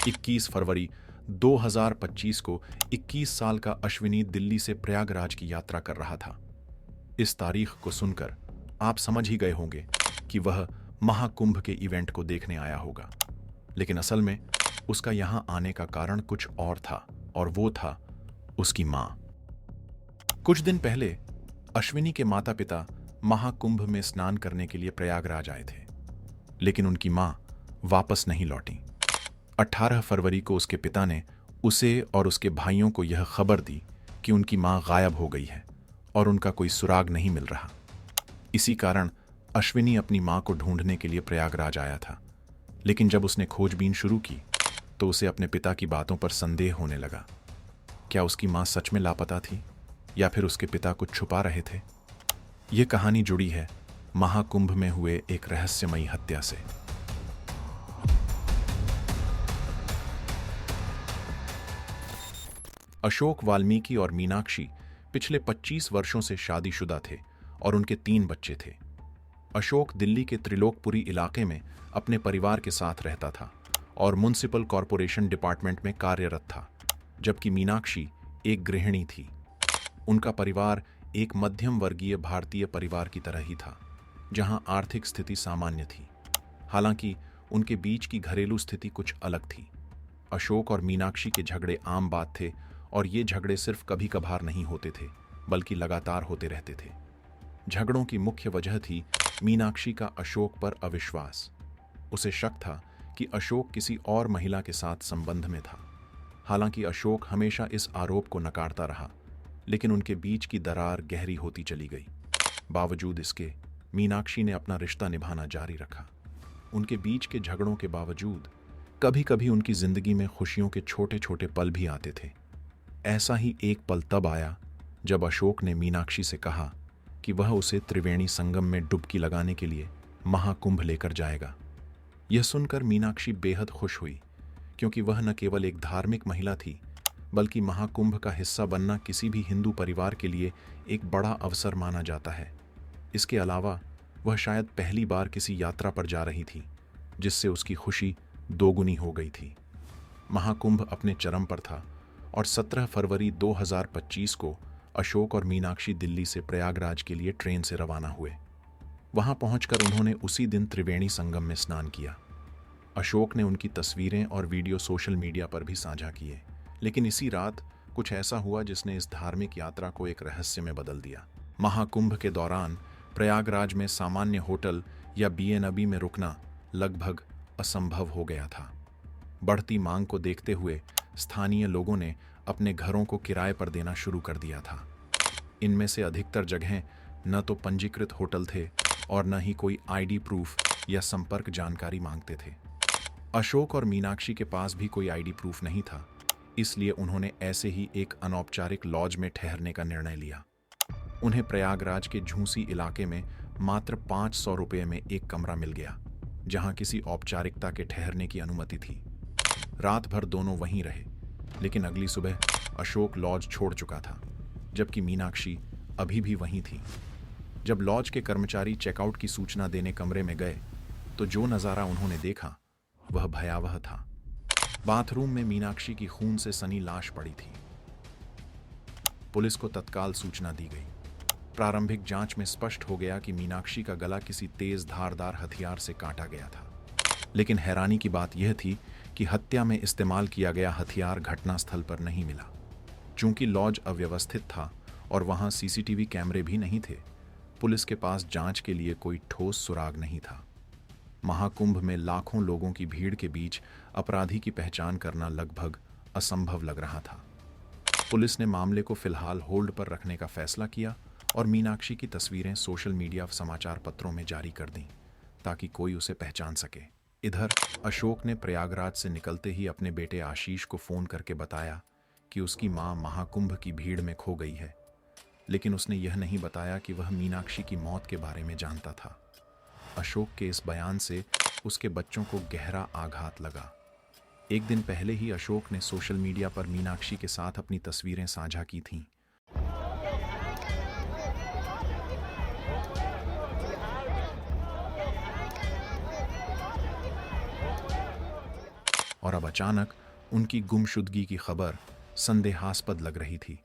21 फरवरी 2025 को 21 साल का अश्विनी दिल्ली से प्रयागराज की यात्रा कर रहा था। इस तारीख को सुनकर आप समझ ही गए होंगे कि वह महाकुंभ के इवेंट को देखने आया होगा, लेकिन असल में उसका यहां आने का कारण कुछ और था, और वो था उसकी मां। कुछ दिन पहले अश्विनी के माता पिता महाकुंभ में स्नान करने के लिए प्रयागराज आए थे, लेकिन उनकी मां वापस नहीं लौटी। 18 फरवरी को उसके पिता ने उसे और उसके भाइयों को यह खबर दी कि उनकी मां गायब हो गई है और उनका कोई सुराग नहीं मिल रहा। इसी कारण अश्विनी अपनी मां को ढूंढने के लिए प्रयागराज आया था, लेकिन जब उसने खोजबीन शुरू की तो उसे अपने पिता की बातों पर संदेह होने लगा। क्या उसकी मां सच में लापता थी या फिर उसके पिता कुछ छुपा रहे थे? यह कहानी जुड़ी है महाकुंभ में हुए एक रहस्यमयी हत्या से। अशोक वाल्मीकि और मीनाक्षी पिछले 25 वर्षों से शादीशुदा थे और उनके 3 बच्चे थे। अशोक दिल्ली के त्रिलोकपुरी इलाके में अपने परिवार के साथ रहता था और म्युनिसिपल कॉरपोरेशन डिपार्टमेंट में कार्यरत था, जबकि मीनाक्षी एक गृहिणी थी। उनका परिवार एक मध्यम वर्गीय भारतीय परिवार की तरह ही था, जहां आर्थिक स्थिति सामान्य थी। हालांकि उनके बीच की घरेलू स्थिति कुछ अलग थी। अशोक और मीनाक्षी के झगड़े आम बात थे, और ये झगड़े सिर्फ कभी कभार नहीं होते थे, बल्कि लगातार होते रहते थे। झगड़ों की मुख्य वजह थी मीनाक्षी का अशोक पर अविश्वास। उसे शक था कि अशोक किसी और महिला के साथ संबंध में था। हालांकि अशोक हमेशा इस आरोप को नकारता रहा, लेकिन उनके बीच की दरार गहरी होती चली गई। बावजूद इसके मीनाक्षी ने अपना रिश्ता निभाना जारी रखा। उनके बीच के झगड़ों के बावजूद कभी कभी उनकी जिंदगी में खुशियों के छोटे छोटे पल भी आते थे। ऐसा ही एक पल तब आया जब अशोक ने मीनाक्षी से कहा कि वह उसे त्रिवेणी संगम में डुबकी लगाने के लिए महाकुंभ लेकर जाएगा। यह सुनकर मीनाक्षी बेहद खुश हुई, क्योंकि वह न केवल एक धार्मिक महिला थी, बल्कि महाकुंभ का हिस्सा बनना किसी भी हिंदू परिवार के लिए एक बड़ा अवसर माना जाता है। इसके अलावा वह शायद पहली बार किसी यात्रा पर जा रही थी, जिससे उसकी खुशी दोगुनी हो गई थी। महाकुंभ अपने चरम पर था और 17 फरवरी 2025 को अशोक और मीनाक्षी दिल्ली से प्रयागराज के लिए ट्रेन से रवाना हुए। वहां पहुंचकर उन्होंने उसी दिन त्रिवेणी संगम में स्नान किया। अशोक ने उनकी तस्वीरें और वीडियो सोशल मीडिया पर भी साझा किए, लेकिन इसी रात कुछ ऐसा हुआ जिसने इस धार्मिक यात्रा को एक रहस्य में बदल दिया। महाकुंभ के दौरान प्रयागराज में सामान्य होटल या B&B में रुकना लगभग असंभव हो गया था। बढ़ती मांग को देखते हुए स्थानीय लोगों ने अपने घरों को किराए पर देना शुरू कर दिया था। इनमें से अधिकतर जगहें न तो पंजीकृत होटल थे और न ही कोई ID प्रूफ या संपर्क जानकारी मांगते थे। अशोक और मीनाक्षी के पास भी कोई ID प्रूफ नहीं था, इसलिए उन्होंने ऐसे ही एक अनौपचारिक लॉज में ठहरने का निर्णय लिया। उन्हें प्रयागराज के झूसी इलाके में मात्र 500 रुपये में एक कमरा मिल गया, जहां किसी औपचारिकता के ठहरने की अनुमति थी। रात भर दोनों वहीं रहे, लेकिन अगली सुबह अशोक लॉज छोड़ चुका था, जबकि मीनाक्षी अभी भी वहीं थी। जब लॉज के कर्मचारी चेकआउट की सूचना देने कमरे में गए, तो जो नज़ारा उन्होंने देखा वह भयावह था। बाथरूम में मीनाक्षी की खून से सनी लाश पड़ी थी। पुलिस को तत्काल सूचना दी गई। प्रारंभिक जांच में स्पष्ट हो गया कि मीनाक्षी का गला किसी तेज धारदार हथियार से काटा गया था। लेकिन हैरानी की बात यह थी कि हत्या में इस्तेमाल किया गया हथियार घटनास्थल पर नहीं मिला। चूंकि लॉज अव्यवस्थित था और वहां CCTV कैमरे भी नहीं थे, पुलिस के पास जांच के लिए कोई ठोस सुराग नहीं था। महाकुंभ में लाखों लोगों की भीड़ के बीच अपराधी की पहचान करना लगभग असंभव लग रहा था। पुलिस ने मामले को फिलहाल होल्ड पर रखने का फैसला किया और मीनाक्षी की तस्वीरें सोशल मीडिया समाचार पत्रों में जारी कर दी, ताकि कोई उसे पहचान सके। इधर अशोक ने प्रयागराज से निकलते ही अपने बेटे आशीष को फोन करके बताया कि उसकी मां महाकुंभ की भीड़ में खो गई है, लेकिन उसने यह नहीं बताया कि वह मीनाक्षी की मौत के बारे में जानता था। अशोक के इस बयान से उसके बच्चों को गहरा आघात लगा। एक दिन पहले ही अशोक ने सोशल मीडिया पर मीनाक्षी के साथ अपनी तस्वीरें साझा की थीं। और अब अचानक उनकी गुमशुदगी की खबर संदेहास्पद लग रही थी।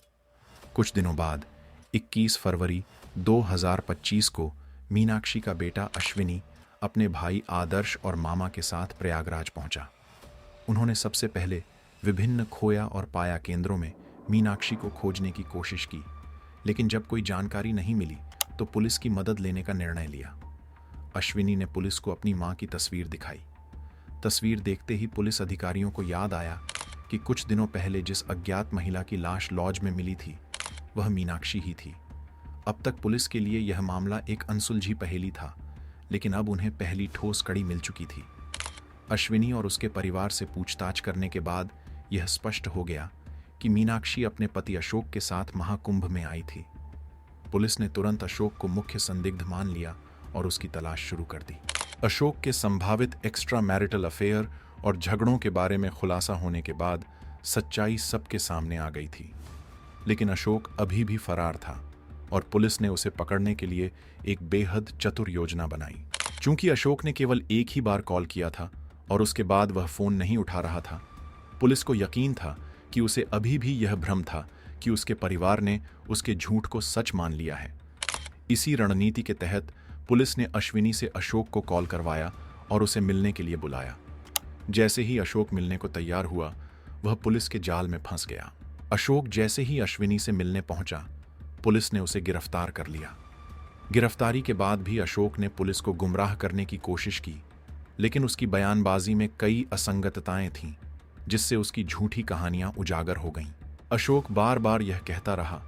कुछ दिनों बाद 21 फरवरी 2025 को मीनाक्षी का बेटा अश्विनी अपने भाई आदर्श और मामा के साथ प्रयागराज पहुंचा। उन्होंने सबसे पहले विभिन्न खोया और पाया केंद्रों में मीनाक्षी को खोजने की कोशिश की, लेकिन जब कोई जानकारी नहीं मिली तो पुलिस की मदद लेने का निर्णय लिया। अश्विनी ने पुलिस को अपनी मां की तस्वीर दिखाई। तस्वीर देखते ही पुलिस अधिकारियों को याद आया कि कुछ दिनों पहले जिस अज्ञात महिला की लाश लॉज में मिली थी वह मीनाक्षी ही थी। अब तक पुलिस के लिए यह मामला एक अनसुलझी पहेली था, लेकिन अब उन्हें पहली ठोस कड़ी मिल चुकी थी। अश्विनी और उसके परिवार से पूछताछ करने के बाद यह स्पष्ट हो गया कि मीनाक्षी अपने पति अशोक के साथ महाकुंभ में आई थी। पुलिस ने तुरंत अशोक को मुख्य संदिग्ध मान लिया और उसकी तलाश शुरू कर दी। अशोक के संभावित एक्स्ट्रा मैरिटल अफेयर और झगड़ों के बारे में खुलासा होने के बाद सच्चाई सबके सामने आ गई थी, लेकिन अशोक अभी भी फरार था और पुलिस ने उसे पकड़ने के लिए एक बेहद चतुर योजना बनाई। चूंकि अशोक ने केवल एक ही बार कॉल किया था और उसके बाद वह फोन नहीं उठा रहा था, पुलिस को यकीन था कि उसे अभी भी यह भ्रम था कि उसके परिवार ने उसके झूठ को सच मान लिया है। इसी रणनीति के तहत पुलिस ने अश्विनी से अशोक को कॉल करवाया और उसे मिलने के लिए बुलाया। जैसे ही अशोक मिलने को तैयार हुआ, वह पुलिस के जाल में फंस गया। अशोक जैसे ही अश्विनी से मिलने पहुंचा, पुलिस ने उसे गिरफ्तार कर लिया। गिरफ्तारी के बाद भी अशोक ने पुलिस को गुमराह करने की कोशिश की, लेकिन उसकी बयानबाजी में कई असंगतताएं थीं, जिससे उसकी झूठी कहानियां उजागर हो गईं। अशोक बार बार यह कहता रहा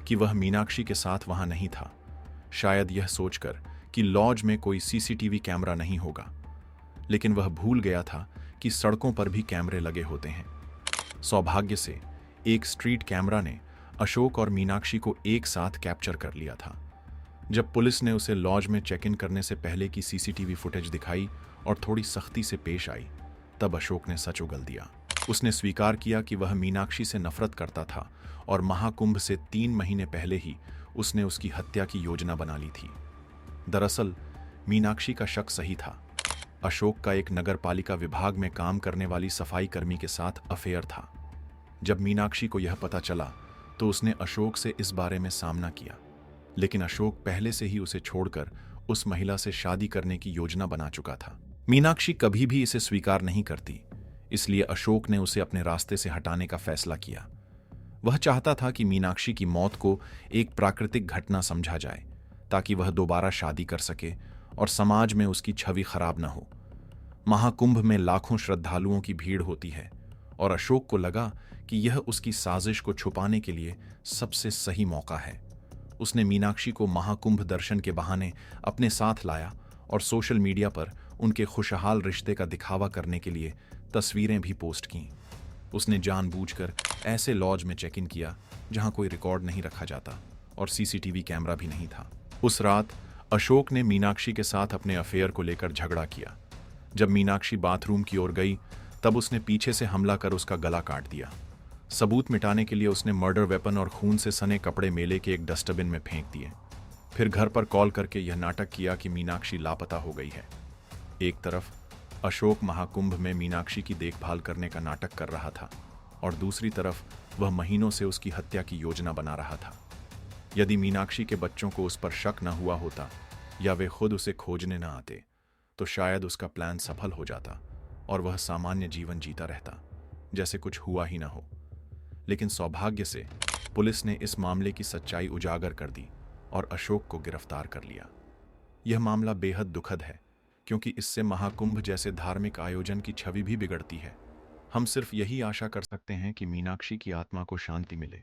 कि वह मीनाक्षी के साथ वहां नहीं था, शायद यह सोचकर कि लॉज में कोई सीसीटीवी कैमरा नहीं होगा, लेकिन वह भूल गया था कि सड़कों पर भी कैमरे लगे होते हैं। सौभाग्य से एक स्ट्रीट कैमरा ने अशोक और मीनाक्षी को एक साथ कैप्चर कर लिया था। जब पुलिस ने उसे लॉज में चेक इन करने से पहले की सीसीटीवी फुटेज दिखाई और थोड़ी सख्ती से पेश आई, तब अशोक ने सच उगल दिया। उसने स्वीकार किया कि वह मीनाक्षी से नफरत करता था और महाकुंभ से 3 महीने पहले ही उसने उसकी हत्या की योजना बना ली थी। दरअसल मीनाक्षी का शक सही था। अशोक का एक नगरपालिका विभाग में काम करने वाली सफाई कर्मी के साथ अफेयर था। जब मीनाक्षी को यह पता चला तो उसने अशोक से इस बारे में सामना किया, लेकिन अशोक पहले से ही उसे छोड़कर उस महिला से शादी करने की योजना बना चुका था। मीनाक्षी कभी भी इसे स्वीकार नहीं करती, इसलिए अशोक ने उसे अपने रास्ते से हटाने का फैसला किया। वह चाहता था कि मीनाक्षी की मौत को एक प्राकृतिक घटना समझा जाए, ताकि वह दोबारा शादी कर सके और समाज में उसकी छवि खराब न हो। महाकुंभ में लाखों श्रद्धालुओं की भीड़ होती है और अशोक को लगा कि यह उसकी साजिश को छुपाने के लिए सबसे सही मौका है। उसने मीनाक्षी को महाकुंभ दर्शन के बहाने अपने साथ लाया और सोशल मीडिया पर उनके खुशहाल रिश्ते का दिखावा करने के लिए तस्वीरें भी पोस्ट कीं। उसने जानबूझकर ऐसे लॉज में चेक इन किया जहां कोई रिकॉर्ड नहीं रखा जाता और सीसीटीवी कैमरा भी नहीं था। उस रात अशोक ने मीनाक्षी के साथ अपने अफेयर को लेकर झगड़ा किया। जब मीनाक्षी बाथरूम की ओर गई, तब उसने पीछे से हमला कर उसका गला काट दिया। सबूत मिटाने के लिए उसने मर्डर वेपन और खून से सने कपड़े मेले के एक डस्टबिन में फेंक दिए। फिर घर पर कॉल करके यह नाटक किया कि मीनाक्षी लापता हो गई है। एक तरफ अशोक महाकुंभ में मीनाक्षी की देखभाल करने का नाटक कर रहा था और दूसरी तरफ वह महीनों से उसकी हत्या की योजना बना रहा था। यदि मीनाक्षी के बच्चों को उस पर शक न हुआ होता या वे खुद उसे खोजने न आते, तो शायद उसका प्लान सफल हो जाता और वह सामान्य जीवन जीता रहता, जैसे कुछ हुआ ही न हो। लेकिन सौभाग्य से पुलिस ने इस मामले की सच्चाई उजागर कर दी और अशोक को गिरफ्तार कर लिया। यह मामला बेहद दुखद है, क्योंकि इससे महाकुंभ जैसे धार्मिक आयोजन की छवि भी बिगड़ती है। हम सिर्फ यही आशा कर सकते हैं कि मीनाक्षी की आत्मा को शांति मिले।